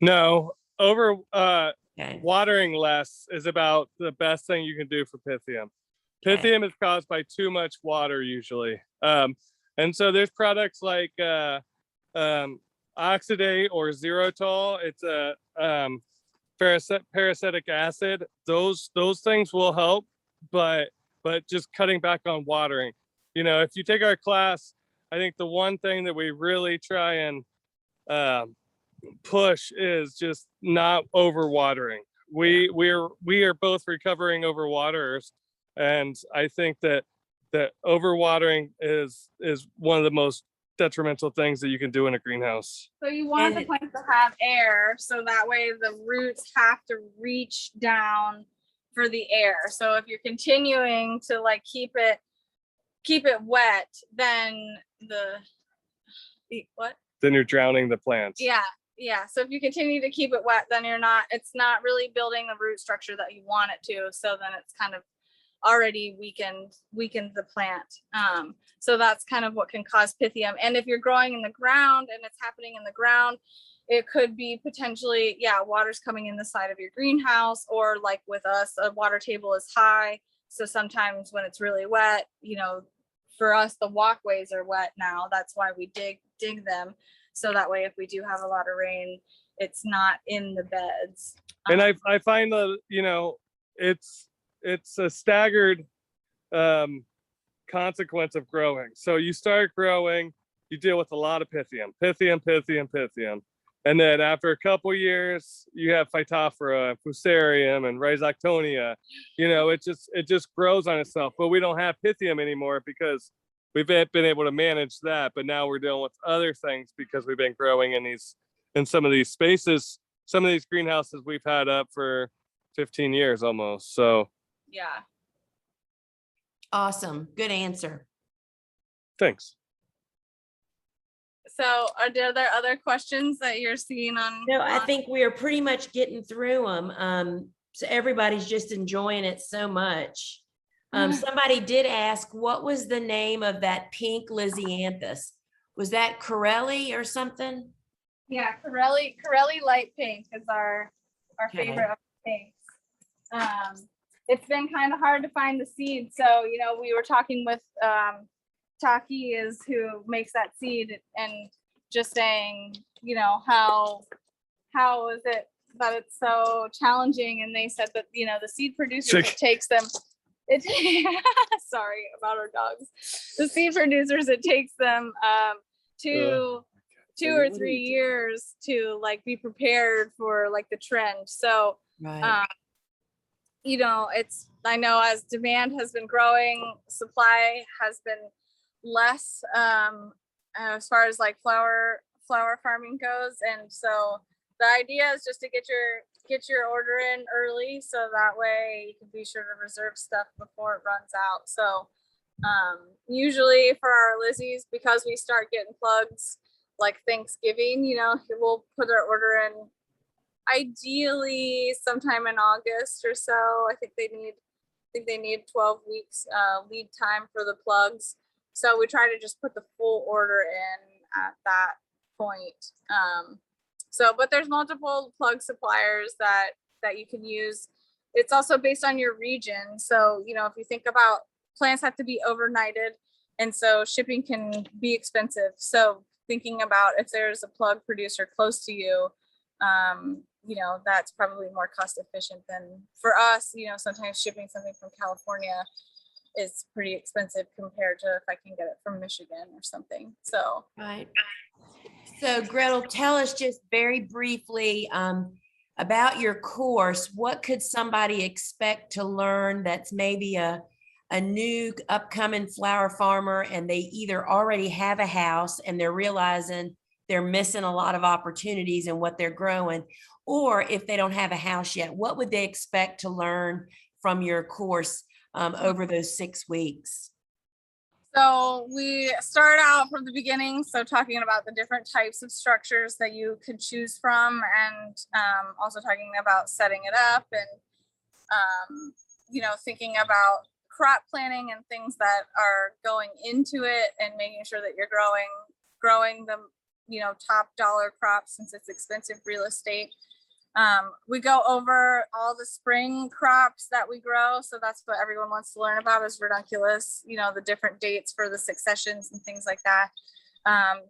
No, Okay. watering less is about the best thing you can do for Pythium. Okay. Pythium is caused by too much water usually. And so there's products like Oxidate or Zerotol. It's a parasitic acid. Those things will help, but just cutting back on watering. You know, if you take our class, I think the one thing that we really try and push is just not over watering. We are both recovering overwaterers, and I think that overwatering is one of the most detrimental things that you can do in a greenhouse. So you want the plants to have air, so that way the roots have to reach down for the air. So if you're continuing to like keep it wet, then Then you're drowning the plants. Yeah. So if you continue to keep it wet, then it's not really building the root structure that you want it to. So then it's kind of already weakened the plant. So that's kind of what can cause Pythium. And if you're growing in the ground and it's happening in the ground, it could be potentially, water's coming in the side of your greenhouse, or like with us, a water table is high. So sometimes when it's really wet, you know, for us, the walkways are wet now. That's why we dig them. So that way, if we do have a lot of rain, it's not in the beds. And I find that, you know, it's a staggered consequence of growing. So you start growing, you deal with a lot of Pythium. And then after a couple years, you have Phytophthora, Fusarium, and Rhizoctonia. You know, it just grows on itself. But we don't have Pythium anymore because we've been able to manage that. But now we're dealing with other things because we've been growing in some of these spaces, some of these greenhouses we've had up for 15 years almost. So Yeah. Awesome. Good answer. thanks. So are there other questions that you're seeing on? No, I think we are pretty much getting through them. So everybody's just enjoying it so much. Somebody did ask, what was the name of that pink Lisianthus? Was that Corelli or something? Yeah, Corelli light pink is our favorite of pinks. It's been kind of hard to find the seed. So, you know, we were talking with Taki is who makes that seed, and just saying, you know, how is it that it's so challenging? And they said that, you know, the seed producers, it takes them, sorry about our dogs. The seed producers, it takes them 2 or 3 years to like be prepared for like the trend. So, Right. you know, I know as demand has been growing, supply has been less as far as like flower farming goes. And so the idea is just to get your order in early, so that way you can be sure to reserve stuff before it runs out. So usually for our Lizzies, because we start getting plugs like Thanksgiving, you know, we'll put our order in ideally sometime in August or so. I think they need 12 weeks lead time for the plugs. So we try to just put the full order in at that point. But there's multiple plug suppliers that you can use. It's also based on your region. So, you know, if you think about, plants have to be overnighted, and so shipping can be expensive. So thinking about if there's a plug producer close to you, you know, that's probably more cost efficient than for us. You know, sometimes shipping something from California is pretty expensive compared to if I can get it from Michigan or something. So Right. So Gretel, tell us just very briefly about your course. What could somebody expect to learn that's maybe a new upcoming flower farmer, and they either already have a house and they're realizing they're missing a lot of opportunities in what they're growing, or if they don't have a house yet, what would they expect to learn from your course over those 6 weeks? So we start out from the beginning, so talking about the different types of structures that you could choose from, and also talking about setting it up, and you know, thinking about crop planning and things that are going into it, and making sure that you're growing the, you know, top dollar crops, since it's expensive real estate. We go over all the spring crops that we grow. So that's what everyone wants to learn about, is ranunculus, you know, the different dates for the successions and things like that.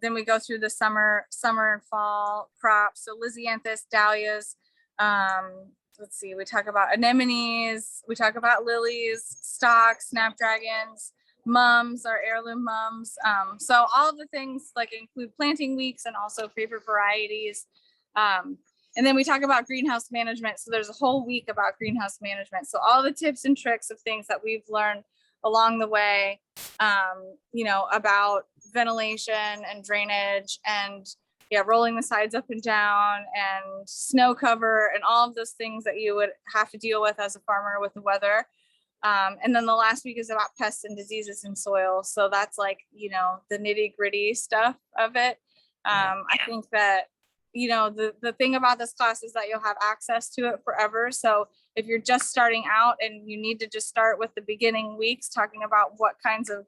Then we go through the summer and fall crops. So Lysianthus, dahlias, let's see, we talk about anemones, we talk about lilies, stocks, snapdragons, mums, our heirloom mums. So all of the things like include planting weeks and also favorite varieties. And then we talk about greenhouse management. So there's a whole week about greenhouse management. So all the tips and tricks of things that we've learned along the way, you know, about ventilation and drainage and rolling the sides up and down and snow cover and all of those things that you would have to deal with as a farmer with the weather. And then the last week is about pests and diseases in soil. So that's like, you know, the nitty gritty stuff of it. I think that, you know, the thing about this class is that you'll have access to it forever. So if you're just starting out and you need to just start with the beginning weeks, talking about what kinds of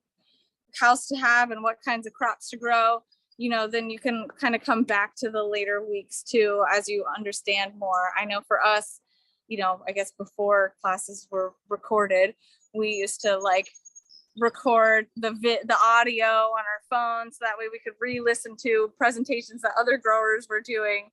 cows to have and what kinds of crops to grow, you know, then you can kind of come back to the later weeks too, as you understand more. I know for us, you know, I guess before classes were recorded, we used to like record the audio on our phones, so that way we could re-listen to presentations that other growers were doing,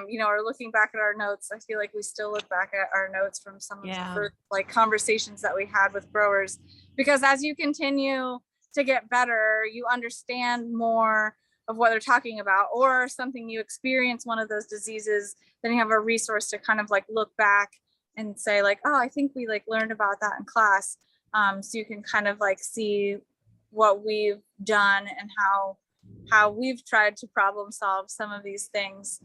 you know, or looking back at our notes. I feel like we still look back at our notes from some of the first, like, conversations that we had with growers, because as you continue to get better, you understand more of what they're talking about, or something you experience one of those diseases, then you have a resource to kind of like look back and say like, oh, I think we like learned about that in class. So you can kind of like see what we've done and how we've tried to problem solve some of these things.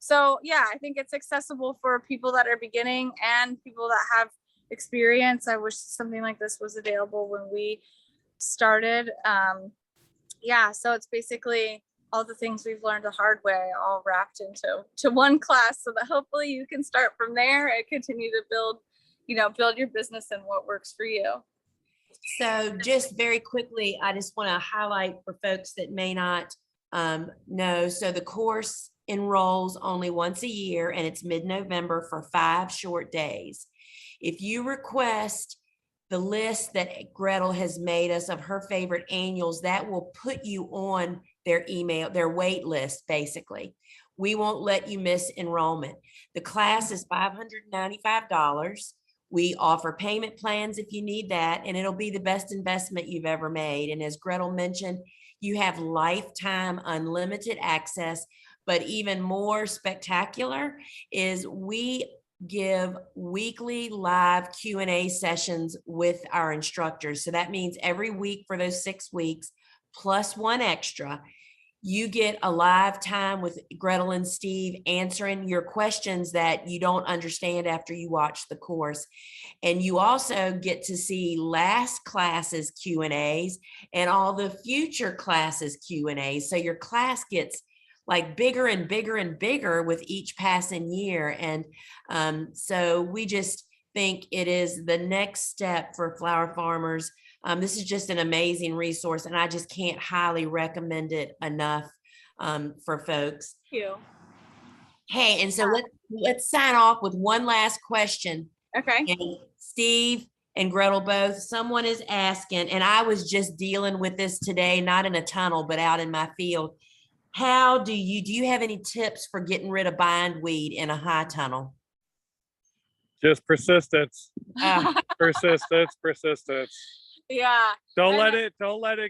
So yeah, I think it's accessible for people that are beginning and people that have experience. I wish something like this was available when we started. Yeah, so it's basically all the things we've learned the hard way all wrapped into one class, so that hopefully you can start from there and continue to build your business and what works for you. So just very quickly, I just want to highlight for folks that may not know. So the course enrolls only once a year, and it's mid-November for 5 short days. If you request the list that Gretel has made us of her favorite annuals, that will put you on their email, their wait list, basically. We won't let you miss enrollment. The class is $595. We offer payment plans if you need that, and it'll be the best investment you've ever made. And as Gretel mentioned, you have lifetime unlimited access, but even more spectacular is we give weekly live Q&A sessions with our instructors. So that means every week for those 6 weeks, plus one extra, you get a live time with Gretel and Steve answering your questions that you don't understand after you watch the course. And you also get to see last class's Q&As and all the future classes Q&As. So your class gets like bigger and bigger and bigger with each passing year. And so we just think it is the next step for flower farmers. This is just an amazing resource, and I just can't highly recommend it enough for folks. Thank you. Hey, and so let's sign off with one last question. Okay. And Steve and Gretel both, someone is asking, and I was just dealing with this today, not in a tunnel, but out in my field. How do you have any tips for getting rid of bindweed in a high tunnel? Just persistence. Ah. Persistence. Yeah. Don't let it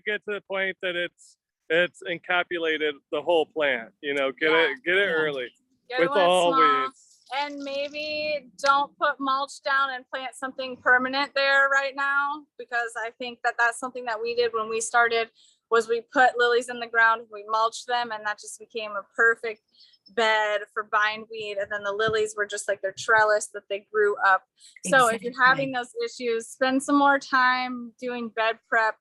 get to the point that it's encapsulated the whole plant. You know, get it early. Get with all small, weeds. and maybe don't put mulch down and plant something permanent there right now, because I think that that's something that we did when we started, was we put lilies in the ground, we mulched them, and that just became a perfect bed for bindweed. And then the lilies were just like their trellis that they grew up. So if you're having those issues, spend some more time doing bed prep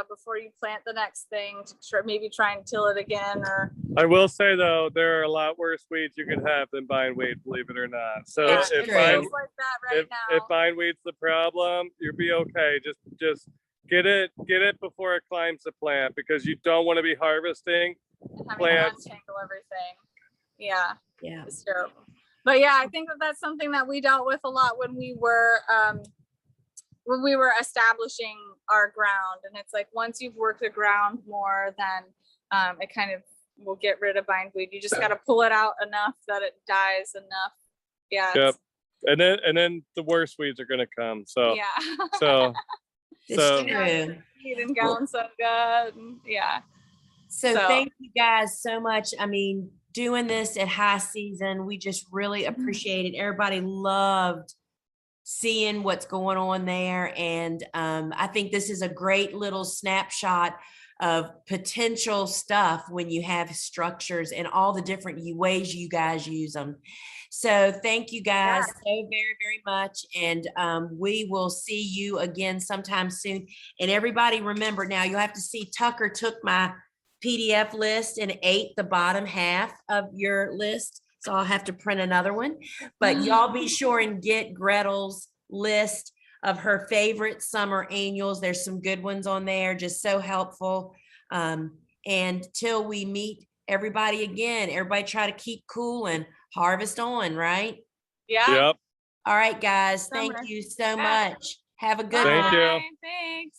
before you plant the next thing to maybe try and till it again, or I will say though, there are a lot worse weeds you can have than bindweed, believe it or not. So yeah, It's if true. feels bind, like that right if now. bindweed's the problem, you'll be okay. Just get it before it climbs the plant, because you don't want to be harvesting And having to plants. untangle everything. Yeah, Yeah. it's terrible. But yeah, I think that that's something that we dealt with a lot when we were establishing our ground. And it's like, once you've worked the ground more, then it kind of will get rid of bindweed. You just got to pull it out enough that it dies enough. Yeah. Yep. And then the worst weeds are gonna come. So Yeah. so It's so true. And gallon soda. Yeah. So So- thank you guys so much. I mean, doing this at high season, we just really Mm-hmm. appreciate it. Everybody loved seeing what's going on there. And I think this is a great little snapshot of potential stuff when you have structures and all the different ways you guys use them. So thank you guys so very, very much. And we will see you again sometime soon. And everybody remember, now you'll have to see Tucker took my PDF list and ate the bottom half of your list. So I'll have to print another one. But y'all be sure and get Gretel's list of her favorite summer annuals. There's some good ones on there, just so helpful. And till we meet everybody again, everybody try to keep cool and harvest on, right? Yeah. yep. All right, guys. Thank Summer. you so Yeah. much. Have a good Thank one. you. Bye. Thanks.